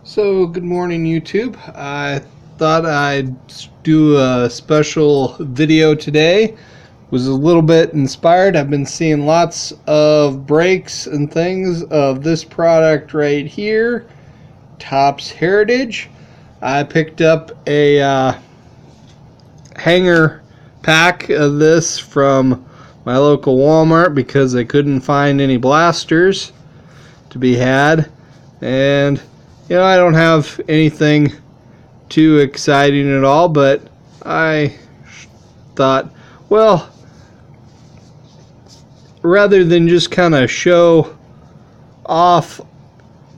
So, good morning, YouTube. I thought I'd do a special video today. Was a little bit inspired. I've been seeing lots of breaks and things of this product right here, Topps Heritage. I picked up a hanger pack of this from my local Walmart because I couldn't find any blasters to be had. And I don't have anything too exciting at all, but I thought, well, rather than just kind of show off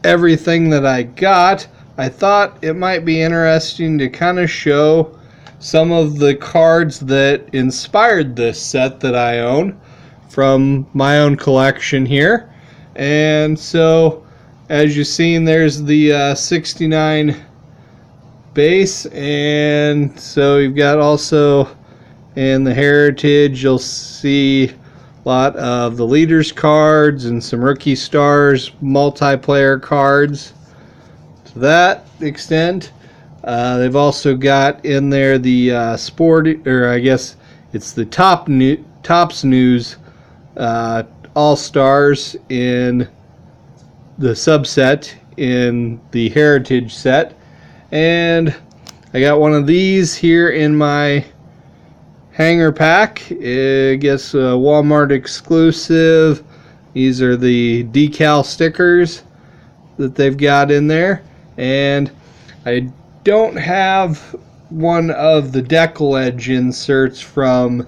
everything that I got, I thought it might be interesting to kind of show some of the cards that inspired this set that I own from my own collection here. And so, as you've seen, there's the 69 base, and so you've got also in the Heritage, you'll see a lot of the leaders cards and some rookie stars multiplayer cards to that extent. They've also got in there the sport, or I guess it's the Topps News All-Stars in the subset in the Heritage set. And I got one of these here in my hanger pack. I guess Walmart exclusive. These are the decal stickers that they've got in there. And I don't have one of the decal edge inserts from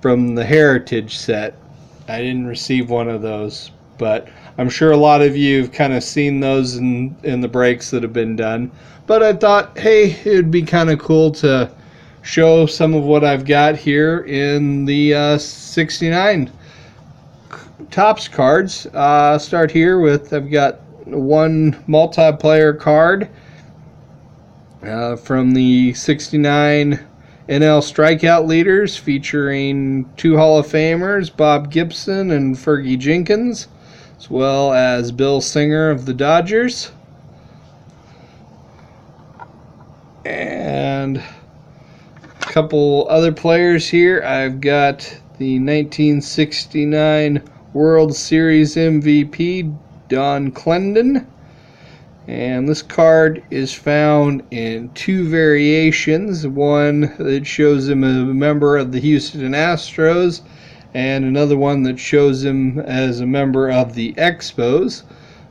the Heritage set. I didn't receive one of those, but I'm sure a lot of you have kind of seen those in the breaks that have been done. But I thought, hey, it would be kind of cool to show some of what I've got here in the 69 Topps cards. Start here with, I've got one multiplayer card from the 69 NL Strikeout Leaders, featuring two Hall of Famers, Bob Gibson and Fergie Jenkins, as well as Bill Singer of the Dodgers. And a couple other players here. I've got the 1969 World Series MVP, Don Clendon. And this card is found in two variations. One that shows him a member of the Houston Astros, and another one that shows him as a member of the Expos.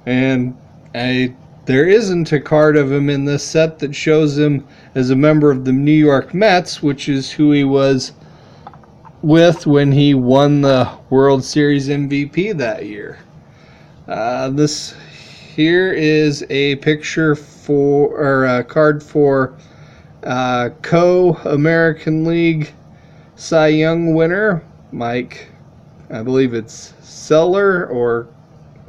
And there isn't a card of him in this set that shows him as a member of the New York Mets, which is who he was with when he won the World Series MVP that year. This here is a picture for, or a card for co-American League Cy Young winner Mike, I believe it's Seller, or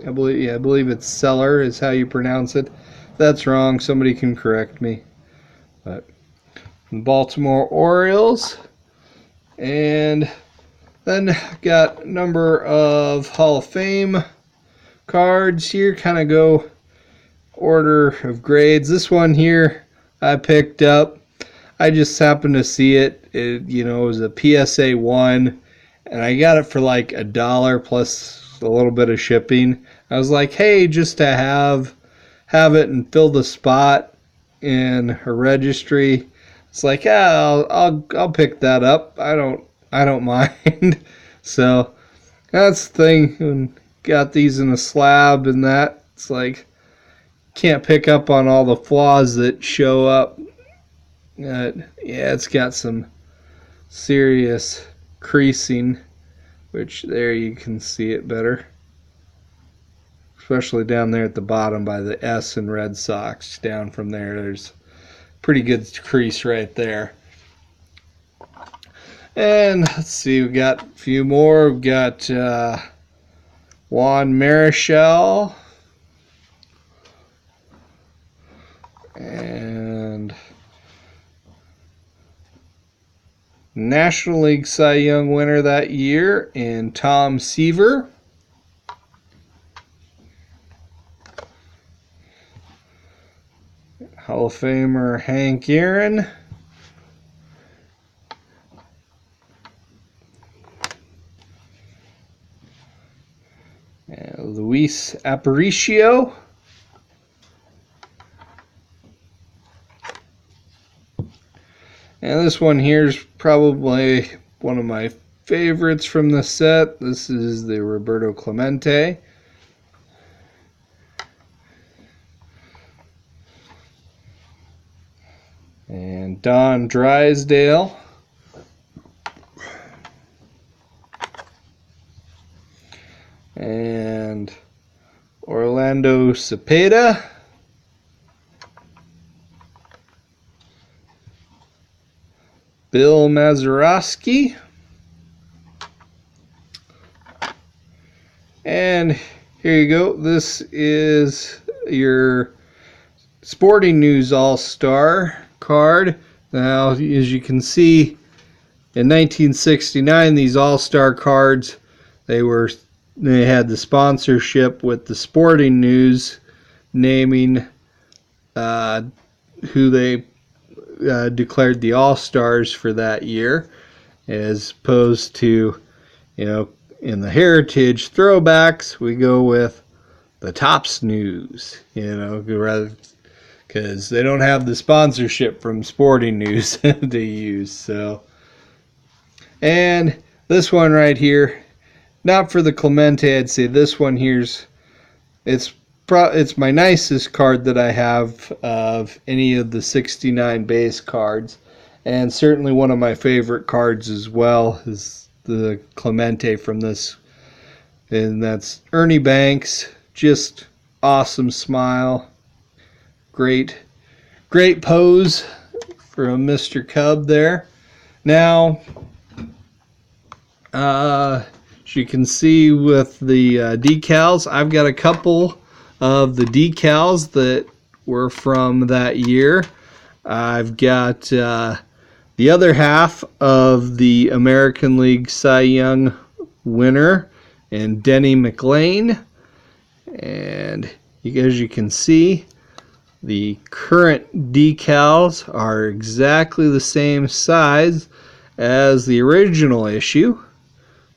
I believe it's Seller is how you pronounce it. If that's wrong, somebody can correct me. But Baltimore Orioles, and then got a number of Hall of Fame cards here, kind of go order of grades. This one here I picked up. I just happened to see it. It was a PSA 1, and I got it for like $1 plus a little bit of shipping. I was like, hey, just to have it and fill the spot in a registry. It's like, yeah, I'll pick that up. I don't mind. So that's the thing. When got these in a slab and that, it's like can't pick up on all the flaws that show up. Yeah, it's got some serious creasing, which there you can see it better, especially down there at the bottom by the S in Red Sox. Down from there's pretty good crease right there. And let's see, we got a few more. We've got Juan Marichal and National League Cy Young winner that year in Tom Seaver. Hall of Famer Hank Aaron. And Luis Aparicio. And this one here is probably one of my favorites from the set. This is the Roberto Clemente. And Don Drysdale. And Orlando Cepeda. Bill Mazeroski. And here you go. This is your Sporting News All-Star card. Now, as you can see, in 1969, these All-Star cards, they had the sponsorship with the Sporting News, naming who they declared the All-Stars for that year, as opposed to, in the Heritage Throwbacks, we go with the Topps News, rather, because they don't have the sponsorship from Sporting News to use. So, and this one right here, not for the Clemente, I'd say this one here's, it's my nicest card that I have of any of the 69 base cards, and certainly one of my favorite cards as well is the Clemente from this, and that's Ernie Banks. Just awesome smile, great pose for a Mr. Cub there. Now, as you can see with the decals, I've got a couple of the decals that were from that year. I've got the other half of the American League Cy Young winner and Denny McLain. And as you can see, the current decals are exactly the same size as the original issue,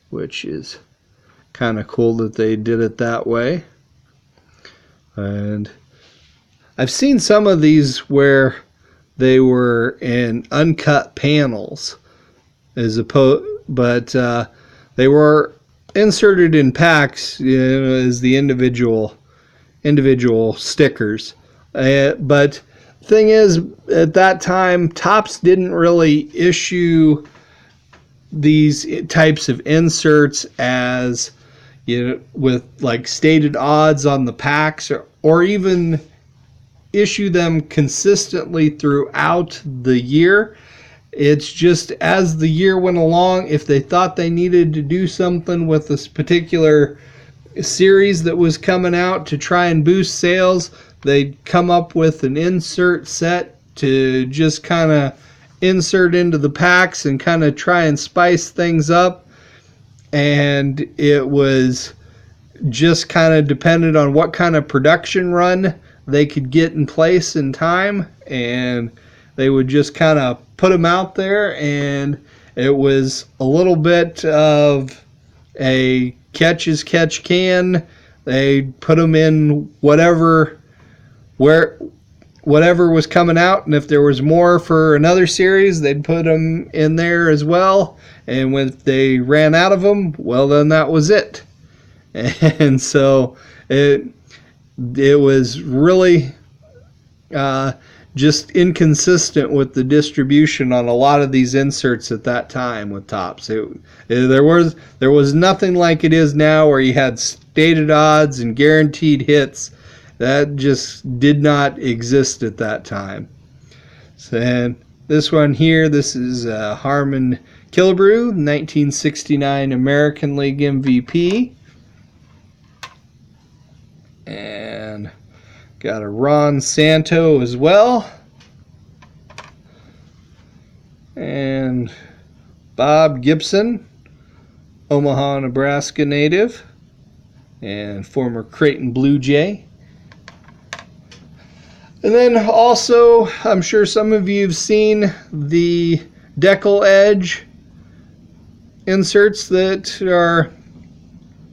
which is kind of cool that they did it that way. And I've seen some of these where they were in uncut panels, but they were inserted in packs, as the individual stickers. But the thing is, at that time, Topps didn't really issue these types of inserts as, with like stated odds on the packs, or even issue them consistently throughout the year. It's just as the year went along, if they thought they needed to do something with this particular series that was coming out to try and boost sales, they'd come up with an insert set to just kind of insert into the packs and kind of try and spice things up. And it was just kind of dependent on what kind of production run they could get in place in time, and they would just kind of put them out there, and it was a little bit of a catch as catch can. They put them in whatever was coming out, and if there was more for another series, they'd put them in there as well. And when they ran out of them, well, then that was it. And so it was really just inconsistent with the distribution on a lot of these inserts at that time with Topps. There was nothing like it is now, where you had stated odds and guaranteed hits. That just did not exist at that time. So, and this one here, this is Harmon Killebrew, 1969 American League MVP. And got a Ron Santo as well. And Bob Gibson, Omaha, Nebraska native, and former Creighton Blue Jay. And then also, I'm sure some of you have seen the decal edge inserts that are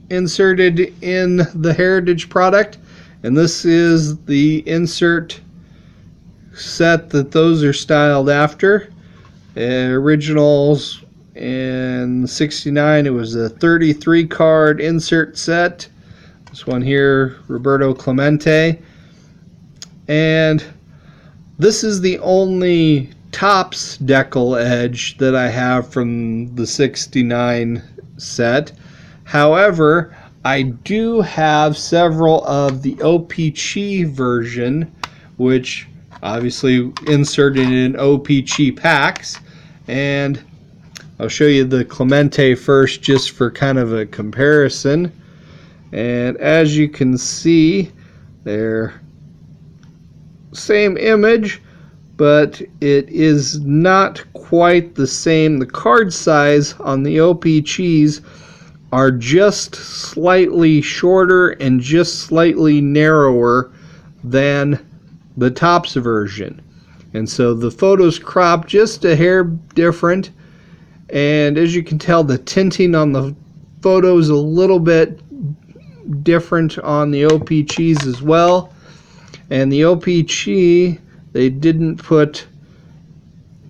inserted in the Heritage product. And this is the insert set that those are styled after. Originals in '69, it was a 33 card insert set. This one here, Roberto Clemente. And this is the only Topps decal edge that I have from the '69 set. However, I do have several of the O-Pee-Chee version, which obviously inserted in O-Pee-Chee packs. And I'll show you the Clemente first just for kind of a comparison. And as you can see, they're same image, but it is not quite the same. The card size on the O-Pee-Chees are just slightly shorter and just slightly narrower than the Topps version. And so the photos crop just a hair different. And as you can tell, the tinting on the photo is a little bit different on the O-Pee-Chees as well. And the O-Pee-Chee, they didn't put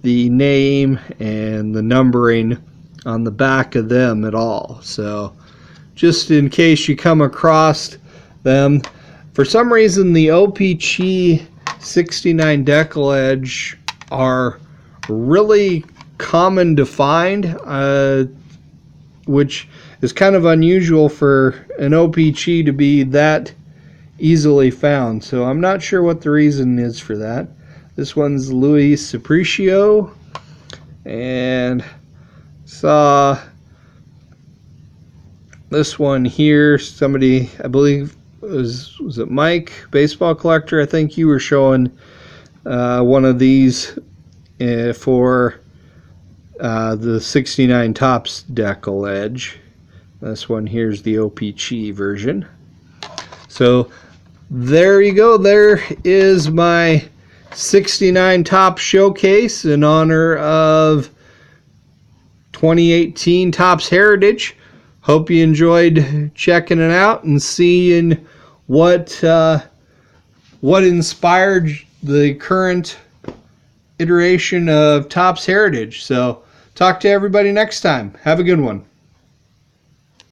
the name and the numbering on the back of them at all. So just in case you come across them, for some reason the O-Pee-Chee '69 decal edge are really common to find, which is kind of unusual for an O-Pee-Chee to be that easily found. So I'm not sure what the reason is for that. This one's Luis Aparicio, and saw this one here. Somebody, I believe, was it Mike, baseball collector? I think you were showing one of these for the '69 Topps decal edge. This one here's the O-Pee-Chee version. So there you go. There is my '69 Topps showcase in honor of 2018 Topps Heritage. Hope you enjoyed checking it out and seeing what inspired the current iteration of Topps Heritage. So talk to everybody next time. Have a good one.